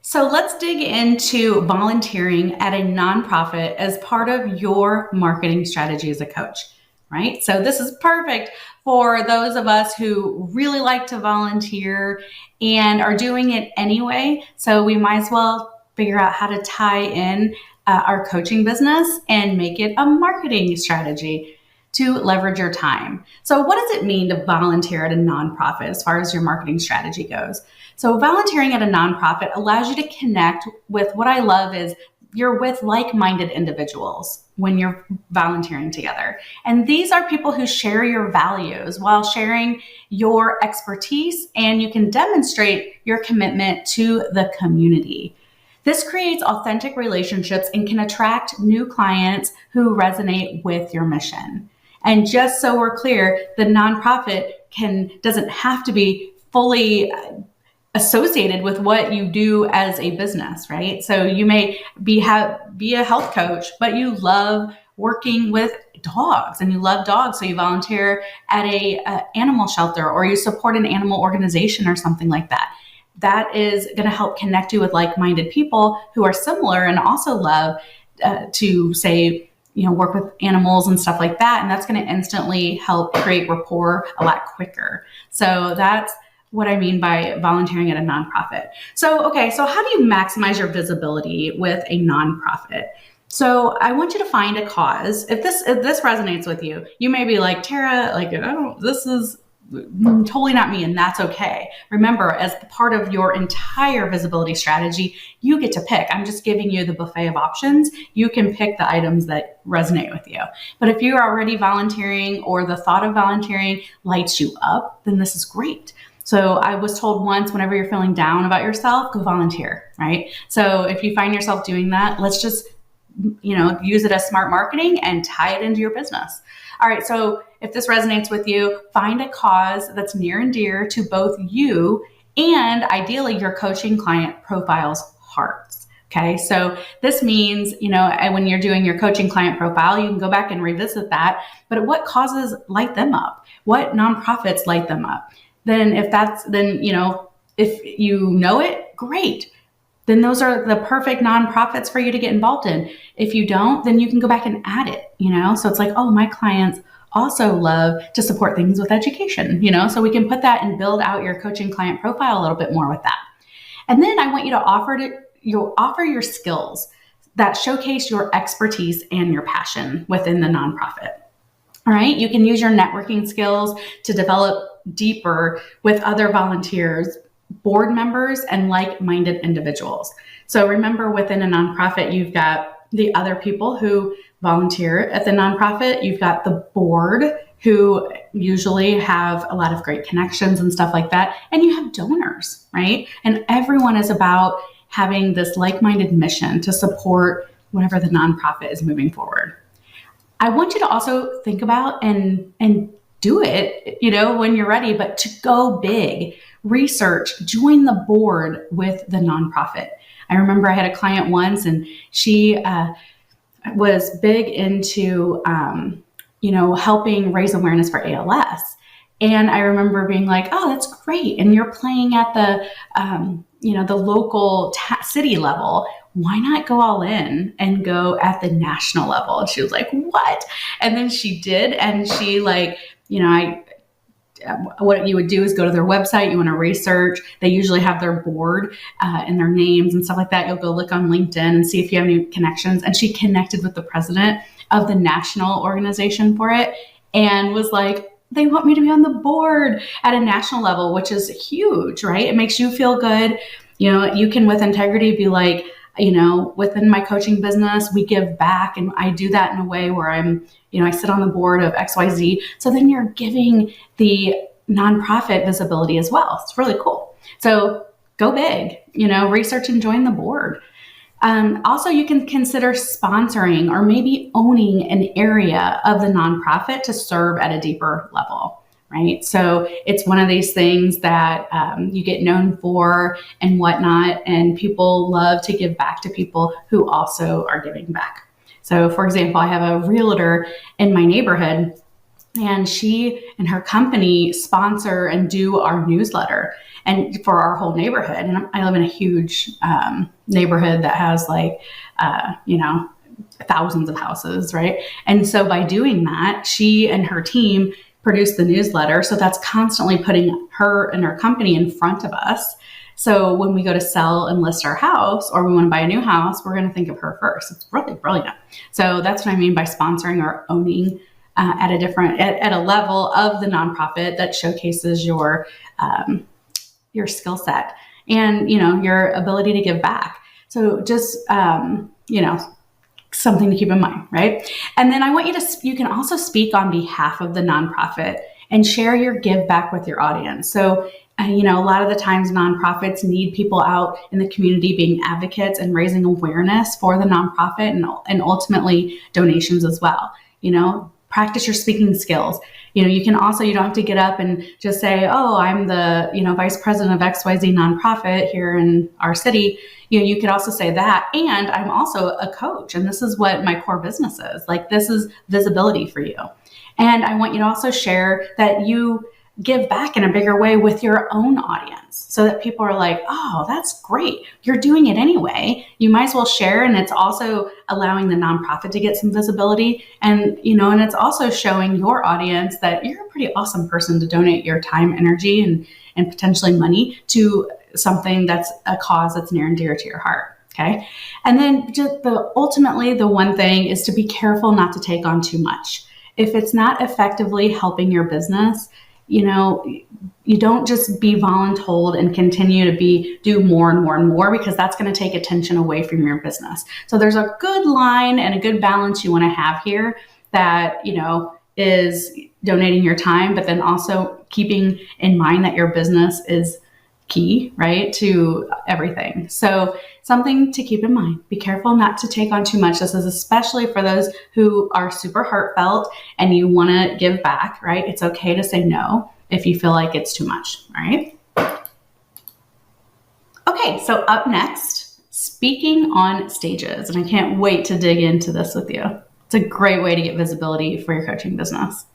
So let's dig into volunteering at a nonprofit as part of your marketing strategy as a coach, right? So this is perfect for those of us who really like to volunteer and are doing it anyway. So we might as well figure out how to tie in our coaching business and make it a marketing strategy to leverage your time. So what does it mean to volunteer at a nonprofit as far as your marketing strategy goes? So volunteering at a nonprofit allows you to connect with what I love is you're with like-minded individuals when you're volunteering together. And these are people who share your values while sharing your expertise, and you can demonstrate your commitment to the community. This creates authentic relationships and can attract new clients who resonate with your mission. And just so we're clear, the nonprofit doesn't have to be fully associated with what you do as a business, right? So you may be a health coach, but you love working with dogs and you love dogs. So you volunteer at a animal shelter, or you support an animal organization or something like that. That is going to help connect you with like-minded people who are similar and also love to say, work with animals and stuff like that. And that's going to instantly help create rapport a lot quicker. So that's what I mean by volunteering at a nonprofit. So how do you maximize your visibility with a nonprofit? So I want you to find a cause. If this resonates with you, you may be like, Tara, this is totally not me, and that's okay. Remember, as part of your entire visibility strategy, you get to pick. I'm just giving you the buffet of options. You can pick the items that resonate with you. But if you're already volunteering or the thought of volunteering lights you up, then this is great. So I was told once, whenever you're feeling down about yourself, go volunteer, right? So if you find yourself doing that, let's just, use it as smart marketing and tie it into your business. All right. So if this resonates with you, find a cause that's near and dear to both you and ideally your coaching client profile's hearts. Okay. So this means, when you're doing your coaching client profile, you can go back and revisit that, but what causes light them up? What nonprofits light them up? Then if you know it, great. Then those are the perfect nonprofits for you to get involved in. If you don't, then you can go back and add it, So it's like, oh, my clients also love to support things with education, So we can put that and build out your coaching client profile a little bit more with that. And then I want you to offer your skills that showcase your expertise and your passion within the nonprofit. All right. You can use your networking skills to develop deeper with other volunteers, board members, and like-minded individuals. So remember, within a nonprofit, you've got the other people who volunteer at the nonprofit. You've got the board who usually have a lot of great connections and stuff like that. And you have donors, right? And everyone is about having this like-minded mission to support whatever the nonprofit is moving forward. I want you to also think about and do it, when you're ready, but to go big, research, join the board with the nonprofit. I remember I had a client once, and she was big into, helping raise awareness for ALS. And I remember being like, oh, that's great. And you're playing at the, the local city level. Why not go all in and go at the national level? And she was like, what? And then she did. And she what you would do is go to their website. You want to research. They usually have their board and their names and stuff like that. You'll go look on LinkedIn and see if you have any connections. And she connected with the president of the national organization for it and was like, they want me to be on the board at a national level, which is huge, right? It makes you feel good. You can with integrity be like, within my coaching business, we give back, and I do that in a way where I sit on the board of XYZ. So then you're giving the nonprofit visibility as well. It's really cool. So go big, research and join the board. Also, you can consider sponsoring or maybe owning an area of the nonprofit to serve at a deeper level. Right. So it's one of these things that you get known for and whatnot, and people love to give back to people who also are giving back. So, for example, I have a realtor in my neighborhood And she and her company sponsor and do our newsletter and for our whole neighborhood. And I live in a huge neighborhood that has like, thousands of houses, right? And so by doing that, she and her team produce the newsletter. So that's constantly putting her and her company in front of us. So when we go to sell and list our house, or we want to buy a new house, we're going to think of her first. It's really brilliant. So that's what I mean by sponsoring or owning at a level of the nonprofit that showcases your skill set and your ability to give back. So just something to keep in mind, right? And then I want you can also speak on behalf of the nonprofit and share your give back with your audience. So a lot of the times nonprofits need people out in the community being advocates and raising awareness for the nonprofit and ultimately donations as well. Practice your speaking skills. You can also, you don't have to get up and just say, oh, I'm the, vice president of XYZ nonprofit here in our city. You could also say that. And I'm also a coach. And this is what my core business is. Like, this is visibility for you. And I want you to also share that you give back in a bigger way with your own audience so that people are like, oh, that's great. You're doing it anyway. You might as well share. And it's also allowing the nonprofit to get some visibility. And, and it's also showing your audience that you're a pretty awesome person to donate your time, energy, and potentially money to something that's a cause that's near and dear to your heart. Okay. And then just ultimately the one thing is to be careful not to take on too much. If it's not effectively helping your business, you don't just be voluntold and continue to do more and more and more, because that's going to take attention away from your business. So there's a good line and a good balance you want to have here that, is donating your time, but then also keeping in mind that your business is key, right, to everything. So something to keep in mind. Be careful not to take on too much. This is especially for those who are super heartfelt and you want to give back, right? It's okay to say no if you feel like it's too much, right? Okay, so up next, speaking on stages. And I can't wait to dig into this with you. It's a great way to get visibility for your coaching business.